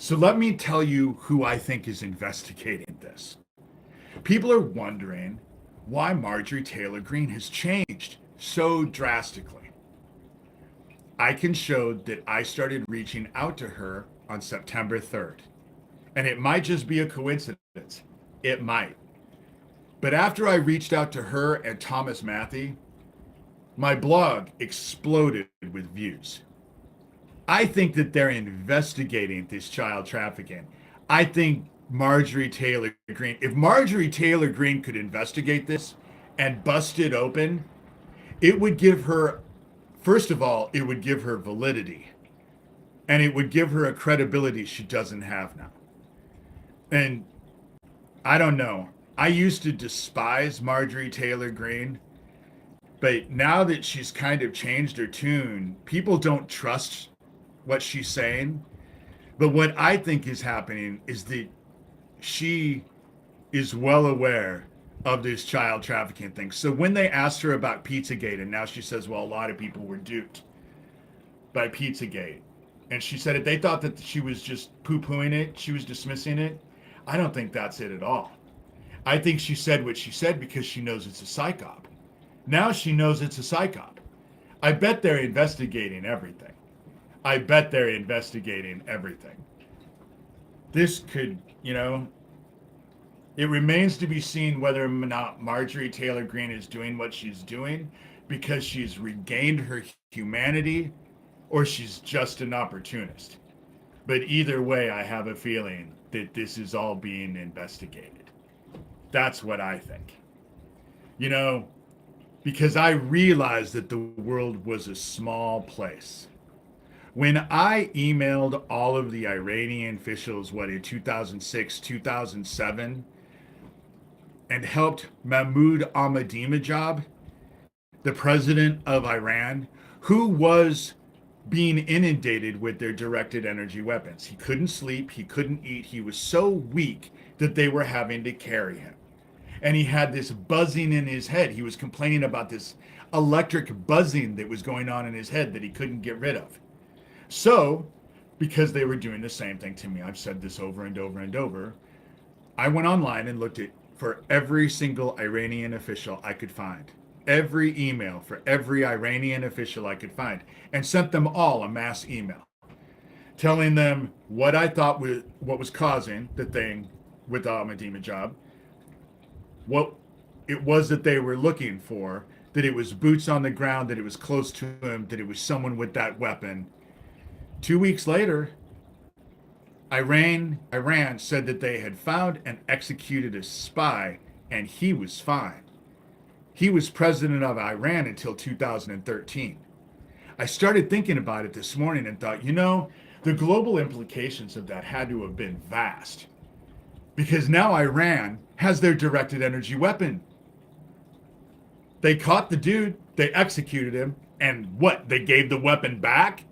So let me tell you who I think is investigating this. People are wondering why Marjorie Taylor Greene has changed so drastically. I can show that I started reaching out to her on September 3rd. And it might just be a coincidence. It might. But after I reached out to her and Thomas Matthey, my blog exploded with views. I think that they're investigating this child trafficking. I think Marjorie Taylor Greene, if Marjorie Taylor Greene could investigate this and bust it open, it would give her, first of all, it would give her validity and it would give her a credibility she doesn't have now. And I don't know. I used to despise Marjorie Taylor Greene, but now that she's kind of changed her tune, people don't trust what she's saying. But what I think is happening is that she is well aware of this child trafficking thing. So when they asked her about Pizzagate, and now she says, well, a lot of people were duped by Pizzagate. And she said they thought that she was just poo-pooing it. She was dismissing it. I don't think that's it at all. I think she said what she said because she knows it's a psyop. Now she knows it's a psyop. I bet they're investigating everything. I bet they're investigating everything. This could, it remains to be seen whether or not Marjorie Taylor Greene is doing what she's doing because she's regained her humanity or she's just an opportunist. But either way, I have a feeling that this is all being investigated. That's what I think. Because I realized that the world was a small place. When I emailed all of the Iranian officials, in 2006, 2007, and helped Mahmoud Ahmadinejad, the president of Iran, who was being inundated with their directed energy weapons. He couldn't sleep, he couldn't eat, he was so weak that they were having to carry him. And he had this buzzing in his head. He was complaining about this electric buzzing that was going on in his head that he couldn't get rid of. So, because they were doing the same thing to me, I've said this over and over and over, I went online and looked for every single Iranian official I could find. Every email for every Iranian official I could find, and sent them all a mass email telling them what I thought was causing the thing with Ahmadinejad, what it was that they were looking for, that it was boots on the ground, that it was close to him, that it was someone with that weapon. 2 weeks later, Iran said that they had found and executed a spy, and he was fine. He was president of Iran until 2013. I started thinking about it this morning and thought, the global implications of that had to have been vast. Because now Iran has their directed energy weapon. They caught the dude, they executed him, and what? They gave the weapon back?